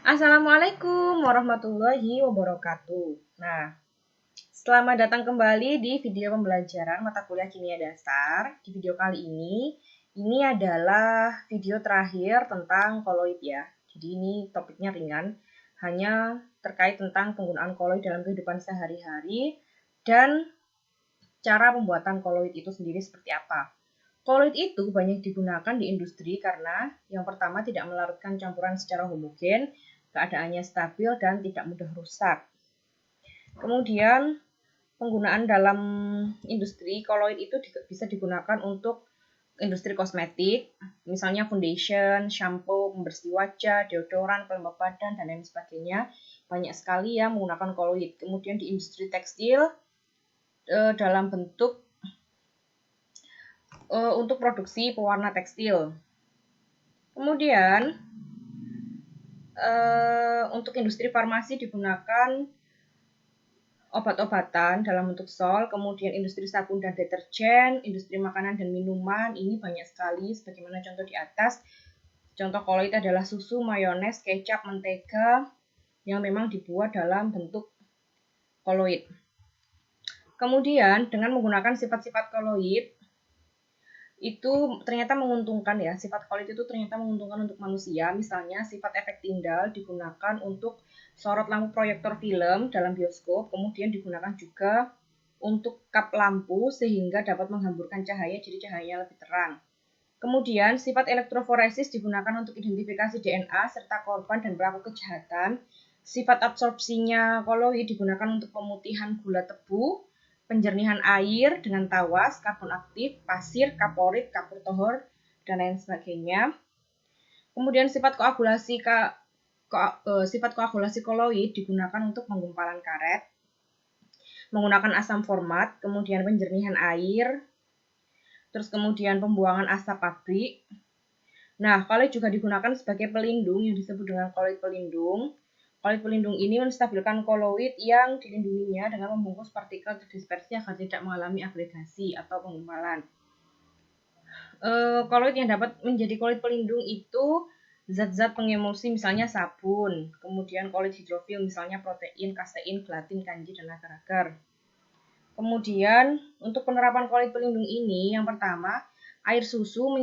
Assalamualaikum warahmatullahi wabarakatuh. Nah, selamat datang kembali di video pembelajaran mata kuliah kimia dasar. Di video kali ini adalah video terakhir tentang koloid ya. Jadi ini topiknya ringan, hanya terkait tentang penggunaan koloid dalam kehidupan sehari-hari dan cara pembuatan koloid itu sendiri seperti apa. Koloid itu banyak digunakan di industri karena yang pertama tidak melarutkan campuran secara homogen, keadaannya stabil dan tidak mudah rusak. Kemudian penggunaan dalam industri koloid itu bisa digunakan untuk industri kosmetik, misalnya foundation, shampoo, pembersih wajah, deodoran, pelembab badan, dan lain sebagainya. Banyak sekali yang menggunakan koloid. Kemudian di industri tekstil dalam bentuk untuk produksi pewarna tekstil. Kemudian untuk industri farmasi digunakan obat-obatan dalam bentuk sol, kemudian industri sabun dan deterjen, industri makanan dan minuman, ini banyak sekali sebagaimana contoh di atas. Contoh koloid adalah susu, mayones, kecap, mentega yang memang dibuat dalam bentuk koloid. Kemudian dengan menggunakan sifat-sifat koloid itu ternyata menguntungkan ya. Sifat koloid itu ternyata menguntungkan untuk manusia. Misalnya sifat efek tindal digunakan untuk sorot lampu proyektor film dalam bioskop, kemudian digunakan juga untuk kap lampu sehingga dapat menghamburkan cahaya jadi cahayanya lebih terang. Kemudian sifat elektroforesis digunakan untuk identifikasi DNA serta korban dan pelaku kejahatan. Sifat absorpsinya koloid digunakan untuk pemutihan gula tebu, penjernihan air dengan tawas, karbon aktif, pasir, kaporit, kapur tohor, dan lain sebagainya. Kemudian sifat koagulasi koloid digunakan untuk penggumpalan karet, menggunakan asam format, kemudian penjernihan air, terus kemudian pembuangan asap pabrik. Nah, koloid juga digunakan sebagai pelindung yang disebut dengan koloid pelindung. Koloid pelindung ini menstabilkan koloid yang dilindunginya dengan membungkus partikel terdispersi agar tidak mengalami agregasi atau penggumpalan. Koloid yang dapat menjadi koloid pelindung itu zat-zat pengemulsi misalnya sabun, kemudian koloid hidrofil misalnya protein, kasein, gelatin, kanji, dan agar-agar. Kemudian untuk penerapan koloid pelindung ini yang pertama, air susu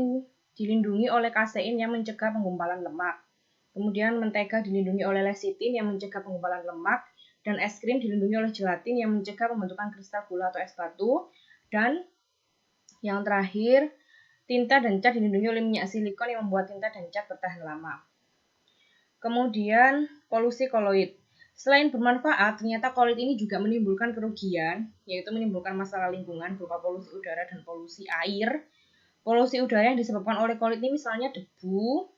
dilindungi oleh kasein yang mencegah penggumpalan lemak. Kemudian mentega dilindungi oleh lecitin yang mencegah penggumpalan lemak, dan es krim dilindungi oleh gelatin yang mencegah pembentukan kristal gula atau es batu. Dan yang terakhir, tinta dan cat dilindungi oleh minyak silikon yang membuat tinta dan cat bertahan lama. Kemudian polusi koloid. Selain bermanfaat, ternyata koloid ini juga menimbulkan kerugian, yaitu menimbulkan masalah lingkungan berupa polusi udara dan polusi air. Polusi udara yang disebabkan oleh koloid ini misalnya debu,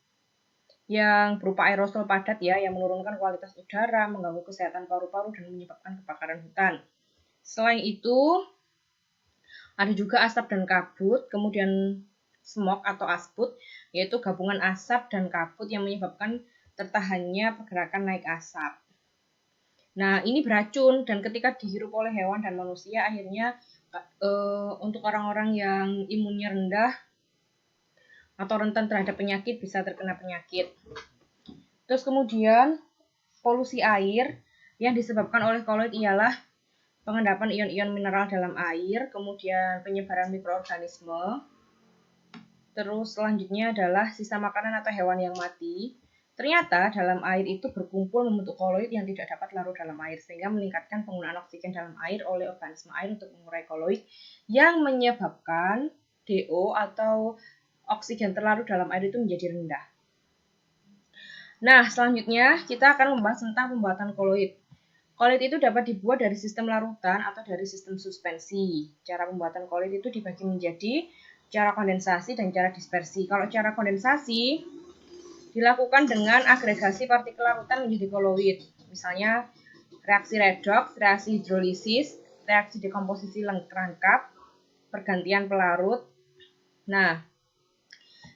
yang berupa aerosol padat ya, yang menurunkan kualitas udara, mengganggu kesehatan paru-paru, dan menyebabkan kebakaran hutan. Selain itu, ada juga asap dan kabut, kemudian smog atau asbut, yaitu gabungan asap dan kabut yang menyebabkan tertahannya pergerakan naik asap. Nah, ini beracun dan ketika dihirup oleh hewan dan manusia, akhirnya untuk orang-orang yang imunnya rendah atau rentan terhadap penyakit bisa terkena penyakit. Terus kemudian polusi air yang disebabkan oleh koloid ialah pengendapan ion-ion mineral dalam air, kemudian penyebaran mikroorganisme. Terus selanjutnya adalah sisa makanan atau hewan yang mati. Ternyata dalam air itu berkumpul membentuk koloid yang tidak dapat larut dalam air, sehingga meningkatkan penggunaan oksigen dalam air oleh organisme air untuk mengurai koloid yang menyebabkan DO atau oksigen terlarut dalam air itu menjadi rendah. Nah, selanjutnya kita akan membahas tentang pembuatan koloid. Koloid itu dapat dibuat dari sistem larutan atau dari sistem suspensi. Cara pembuatan koloid itu dibagi menjadi cara kondensasi dan cara dispersi. Kalau cara kondensasi dilakukan dengan agregasi partikel larutan menjadi koloid. Misalnya reaksi redoks, reaksi hidrolisis, reaksi dekomposisi rangkap, pergantian pelarut. Nah,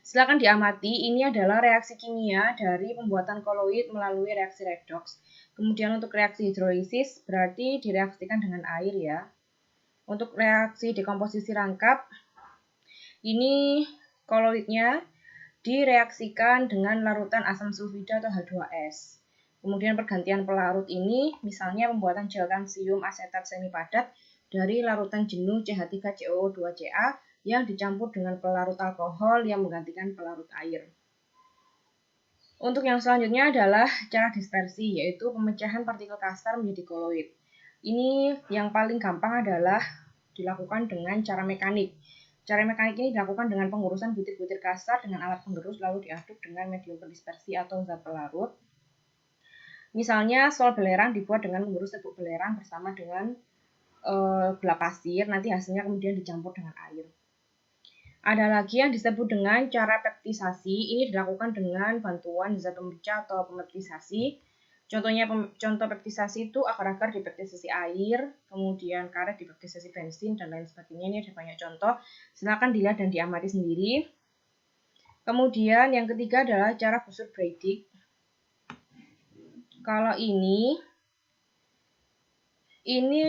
silakan diamati, ini adalah reaksi kimia dari pembuatan koloid melalui reaksi redoks. Kemudian untuk reaksi hidrolisis berarti direaksikan dengan air ya. Untuk reaksi dekomposisi rangkap, ini koloidnya direaksikan dengan larutan asam sulfida atau H2S. Kemudian pergantian pelarut ini misalnya pembuatan gel kalsium asetat semi padat dari larutan jenuh CH3COO2Ca yang dicampur dengan pelarut alkohol yang menggantikan pelarut air. Untuk yang selanjutnya adalah cara dispersi, yaitu pemecahan partikel kasar menjadi koloid. Ini yang paling gampang adalah dilakukan dengan cara mekanik. Cara mekanik ini dilakukan dengan pengurusan butir-butir kasar dengan alat penggerus lalu diaduk dengan medium pendispersi atau zat pelarut. Misalnya sol belerang dibuat dengan mengurus serbuk belerang bersama dengan gula pasir, nanti hasilnya kemudian dicampur dengan air. Ada lagi yang disebut dengan cara peptisasi, ini dilakukan dengan bantuan zat pemecah atau pemeptisasi. Contoh peptisasi itu agar-agar dipeptisasi air, kemudian karet dipeptisasi bensin, dan lain sebagainya. Ini ada banyak contoh, silakan dilihat dan diamati sendiri. Kemudian yang ketiga adalah cara Bussard-Breydig. Kalau ini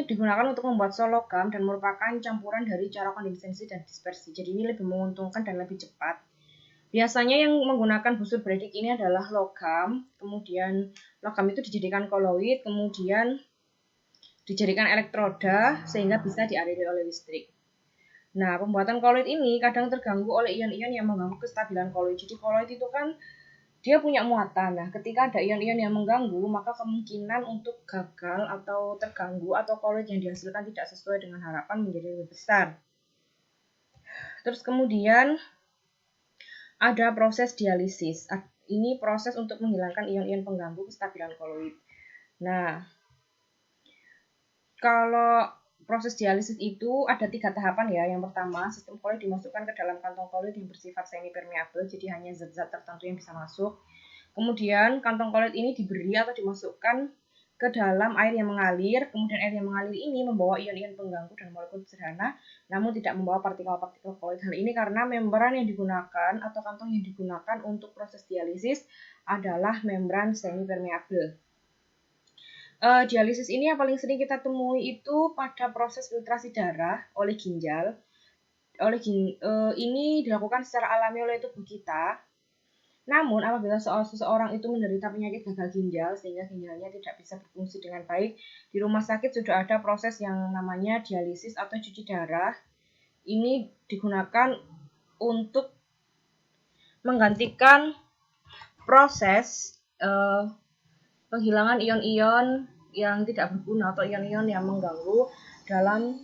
digunakan untuk membuat sol logam dan merupakan campuran dari cara kondensensi dan dispersi. Jadi ini lebih menguntungkan dan lebih cepat. Biasanya yang menggunakan Bussard-Breydig ini adalah logam, kemudian logam itu dijadikan koloid, kemudian dijadikan elektroda sehingga bisa dialiri oleh listrik. Nah, pembuatan koloid ini kadang terganggu oleh ion-ion yang mengganggu kestabilan koloid. Jadi koloid itu kan dia punya muatan. Nah, ketika ada ion-ion yang mengganggu, maka kemungkinan untuk gagal atau terganggu atau koloid yang dihasilkan tidak sesuai dengan harapan menjadi lebih besar. Terus kemudian ada proses dialisis. Ini proses untuk menghilangkan ion-ion pengganggu kestabilan koloid. Nah, kalau proses dialisis itu ada 3 tahapan ya. Yang pertama, sistem koloid dimasukkan ke dalam kantong koloid yang bersifat semi permeabel, jadi hanya zat-zat tertentu yang bisa masuk. Kemudian kantong koloid ini diberi atau dimasukkan ke dalam air yang mengalir. Kemudian air yang mengalir ini membawa ion-ion pengganggu dan molekul sederhana, namun tidak membawa partikel-partikel koloid. Hal ini karena membran yang digunakan atau kantong yang digunakan untuk proses dialisis adalah membran semi permeabel. Dialisis ini yang paling sering kita temui itu pada proses filtrasi darah oleh ginjal. Ini dilakukan secara alami oleh tubuh kita. Namun, apabila seseorang itu menderita penyakit gagal ginjal sehingga ginjalnya tidak bisa berfungsi dengan baik, di rumah sakit sudah ada proses yang namanya dialisis atau cuci darah. Ini digunakan untuk menggantikan proses penghilangan ion-ion yang tidak berguna atau ion-ion yang mengganggu dalam,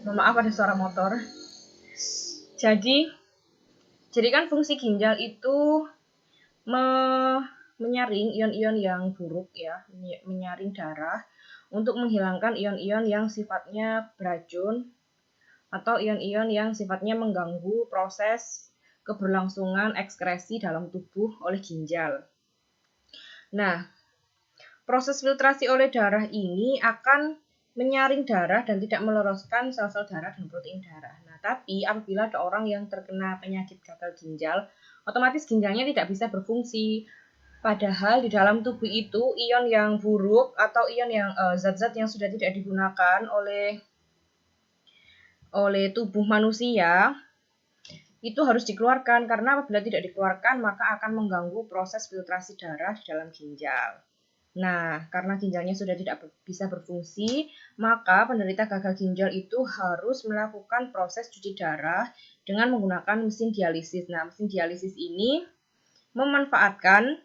maaf ada suara motor. Jadi kan fungsi ginjal itu menyaring ion-ion yang buruk ya, menyaring darah untuk menghilangkan ion-ion yang sifatnya beracun atau ion-ion yang sifatnya mengganggu proses keberlangsungan ekskresi dalam tubuh oleh ginjal. Nah, proses filtrasi oleh darah ini akan menyaring darah dan tidak meloloskan sel-sel darah dan protein darah. Nah, tapi apabila ada orang yang terkena penyakit gagal ginjal, otomatis ginjalnya tidak bisa berfungsi. Padahal di dalam tubuh itu ion yang buruk atau ion yang zat-zat yang sudah tidak digunakan oleh tubuh manusia itu harus dikeluarkan, karena apabila tidak dikeluarkan maka akan mengganggu proses filtrasi darah di dalam ginjal. Nah, karena ginjalnya sudah tidak bisa berfungsi, maka penderita gagal ginjal itu harus melakukan proses cuci darah dengan menggunakan mesin dialisis. Nah, mesin dialisis ini memanfaatkan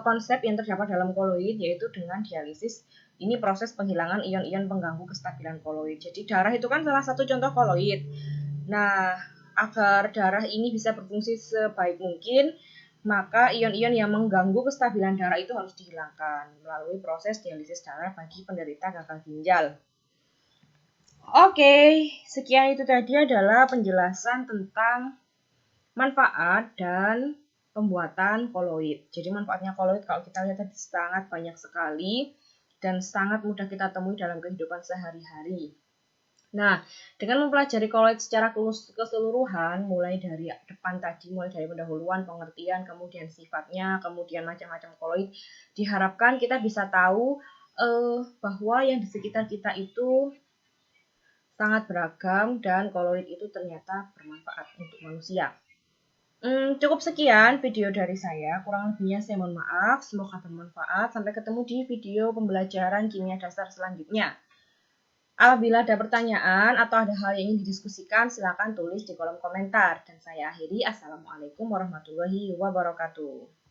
konsep yang terdapat dalam koloid, yaitu dengan dialisis. Ini proses penghilangan ion-ion pengganggu kestabilan koloid. Jadi darah itu kan salah satu contoh koloid. Nah, agar darah ini bisa berfungsi sebaik mungkin, maka ion-ion yang mengganggu kestabilan darah itu harus dihilangkan melalui proses dialisis darah bagi penderita gagal ginjal. Oke, sekian itu tadi adalah penjelasan tentang manfaat dan pembuatan koloid. Jadi manfaatnya koloid kalau kita lihat tadi sangat banyak sekali dan sangat mudah kita temui dalam kehidupan sehari-hari. Nah, dengan mempelajari koloid secara keseluruhan, mulai dari depan tadi, mulai dari pendahuluan, pengertian, kemudian sifatnya, kemudian macam-macam koloid, diharapkan kita bisa tahu bahwa yang di sekitar kita itu sangat beragam dan koloid itu ternyata bermanfaat untuk manusia. Cukup sekian video dari saya, kurang lebihnya saya mohon maaf, semoga bermanfaat. Sampai ketemu di video pembelajaran kimia dasar selanjutnya. Apabila ada pertanyaan atau ada hal yang ingin didiskusikan, silakan tulis di kolom komentar. Dan saya akhiri, Assalamualaikum warahmatullahi wabarakatuh.